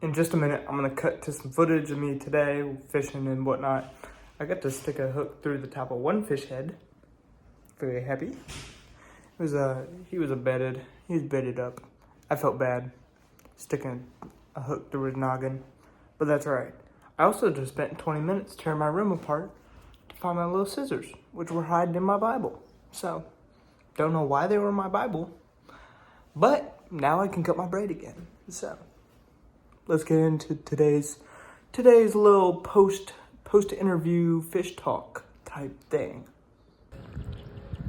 In just a minute, I'm gonna cut to some footage of me today, fishing and whatnot. I got to stick a hook through the top of one fish head. Very happy. He was bedded up. I felt bad sticking a hook through his noggin, but that's all right. I also just spent 20 minutes tearing my room apart to find my little scissors, which were hiding in my Bible. So, don't know why they were in my Bible, but now I can cut my braid again. So, let's get into today's little post interview fish talk type thing.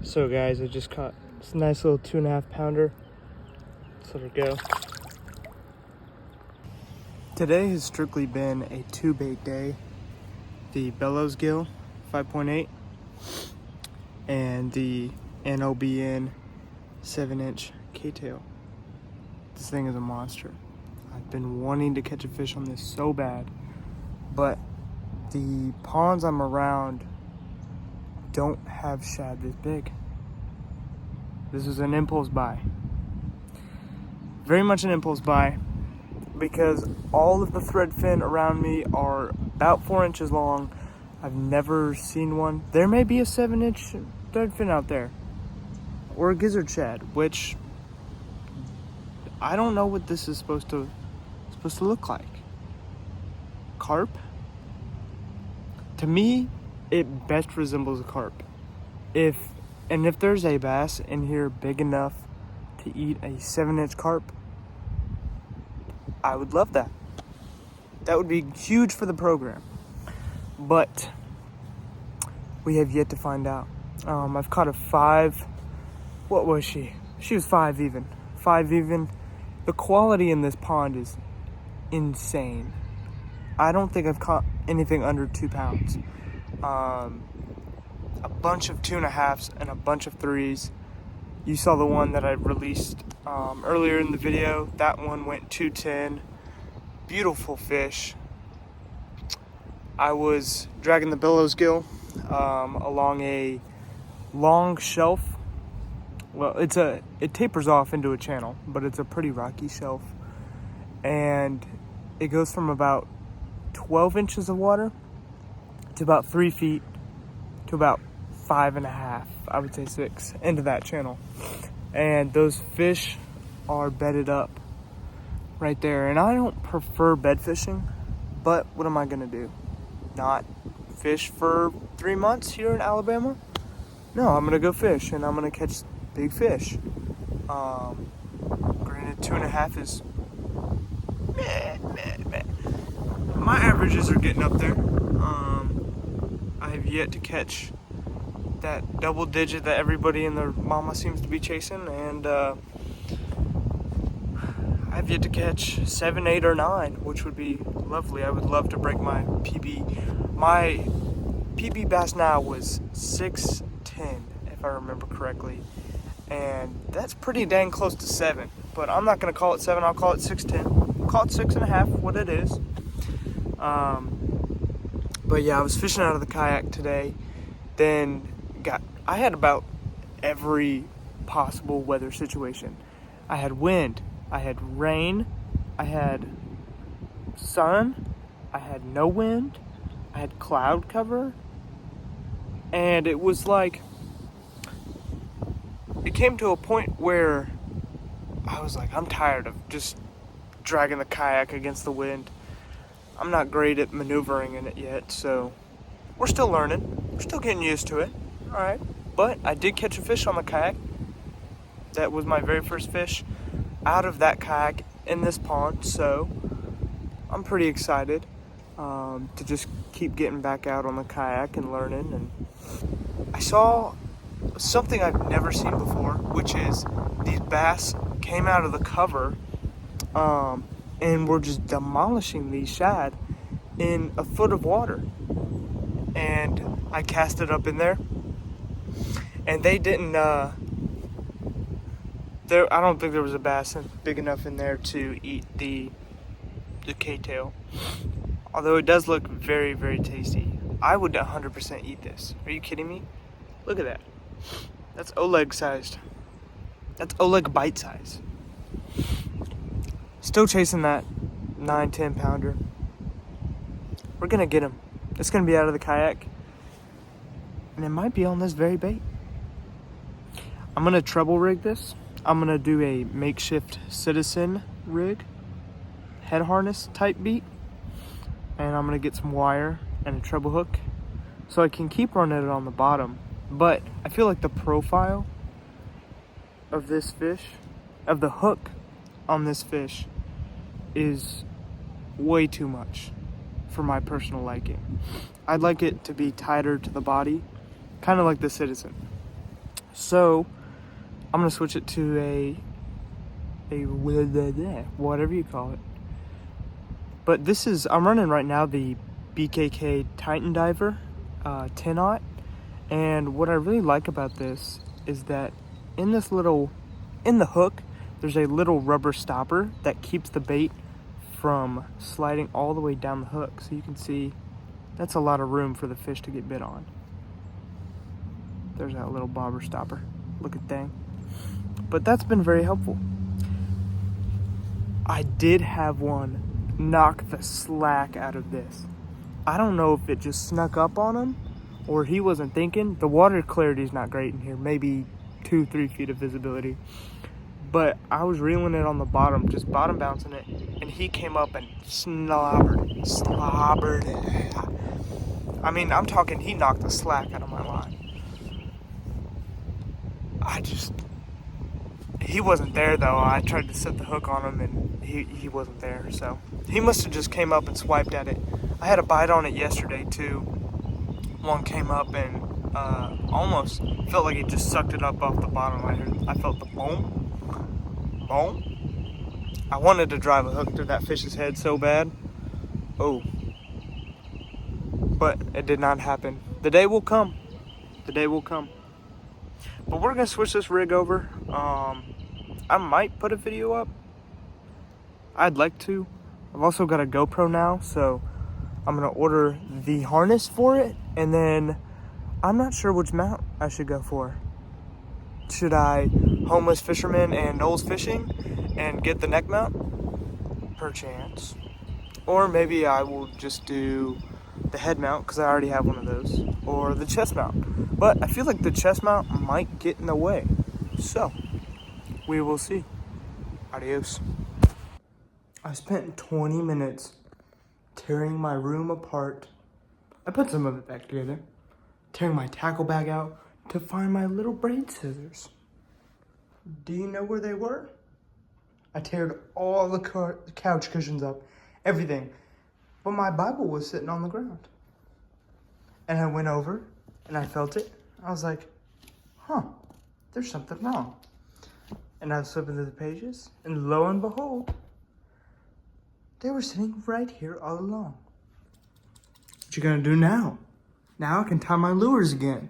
So guys, I just caught this nice little 2.5 pounder. Let's let her go. Today has strictly been a 2-bait day. The Bellows Gill 5.8 and the NOBN 7-inch K-tail. This thing is a monster. I've been wanting to catch a fish on this so bad, but the ponds I'm around don't have shad this big. This was an impulse buy. Very much an impulse buy because all of the threadfin around me are about 4 inches long. I've never seen one. There may be a 7-inch threadfin out there or a gizzard shad, which I don't know what this is supposed to look like. Carp? To me, it best resembles a carp. If there's a bass in here big enough to eat a 7-inch carp, I would love that. That would be huge for the program. But we have yet to find out. I've caught a 5. What was she? She was 5 even. 5 even. The quality in this pond is insane. I don't think I've caught anything under 2 pounds. A bunch of 2.5s and a bunch of 3s. You saw the one that I released earlier in the video. That one went 210. Beautiful fish. I was dragging the Bellows Gill along a long shelf. Well, it tapers off into a channel, but it's a pretty rocky shelf. And it goes from about 12 inches of water to about 3 feet to about 5.5, I would say 6, into that channel. And those fish are bedded up right there. And I don't prefer bed fishing, but what am I gonna do? Not fish for 3 months here in Alabama? No, I'm gonna go fish and I'm gonna catch big fish. Granted, 2.5 is meh. My averages are getting up there. I have yet to catch that double digit that everybody and their mama seems to be chasing, and I've yet to catch 7, 8, or 9, which would be lovely. I would love to break my PB. My PB bass now was 6'10", if I remember correctly, and that's pretty dang close to 7. But I'm not gonna call it 7. I'll call it 6'10". Call it 6.5, what it is. But yeah, I was fishing out of the kayak today. Then I had about every possible weather situation. I had wind, I had rain, I had sun, I had no wind, I had cloud cover, and it was like, it came to a point where I was like, I'm tired of just dragging the kayak against the wind. I'm not great at maneuvering in it yet, so we're still learning. We're still getting used to it. All right. But I did catch a fish on the kayak. That was my very first fish out of that kayak in this pond, so I'm pretty excited to just keep getting back out on the kayak and learning. And I saw something I've never seen before, which is these bass came out of the cover and were just demolishing these shad in a foot of water. And I cast it up in there, and they didn't, I don't think there was a bass big enough in there to eat the K-tail. Although it does look very, very tasty. I would 100% eat this. Are you kidding me? Look at that. That's Oleg sized. That's Oleg bite size. Still chasing that 9-10 pounder. We're gonna get him. It's gonna be out of the kayak, and it might be on this very bait. I'm gonna treble rig this. I'm gonna do a makeshift Citizen rig, head harness type beat, and I'm gonna get some wire and a treble hook so I can keep running it on the bottom. But I feel like the profile of this fish, of the hook on this fish, is way too much for my personal liking. I'd like it to be tighter to the body, kind of like the Citizen. So I'm gonna switch it to a whatever you call it. But I'm running right now the BKK Titan Diver 10-aught, and what I really like about this is that in the hook, there's a little rubber stopper that keeps the bait from sliding all the way down the hook. So you can see that's a lot of room for the fish to get bit on. There's that little bobber stopper. Look at that. But that's been very helpful. I did have one knock the slack out of this. I don't know if it just snuck up on him or he wasn't thinking. The water clarity is not great in here, maybe 2-3 feet of visibility. But I was reeling it on the bottom, just bottom bouncing it, and he came up and slobbered it. I mean, I'm talking, he knocked the slack out of my line. He wasn't there though. I tried to set the hook on him and he wasn't there. So he must have just came up and swiped at it. I had a bite on it yesterday too. One came up and almost felt like it just sucked it up off the bottom. I felt the boom. I wanted to drive a hook through that fish's head so bad. Oh. But it did not happen. The day will come. The day will come. But we're gonna switch this rig over. I might put a video up. I'd like to. I've also got a GoPro now, so I'm gonna order the harness for it, and then I'm not sure which mount I should go for. Should I Homeless Fisherman and Knowles Fishing and get the neck mount? Perchance. Or maybe I will just do the head mount because I already have one of those, or the chest mount. But I feel like the chest mount might get in the way. So, we will see. Adios. I spent 20 minutes tearing my room apart. I put some of it back together. Tearing my tackle bag out to find my little braid scissors. Do you know where they were? I teared all the couch cushions up, everything. But my Bible was sitting on the ground. And I went over and I felt it. I was like, huh, there's something wrong. And I was flipping through the pages, and lo and behold, they were sitting right here all along. What you gonna do now? Now I can tie my lures again.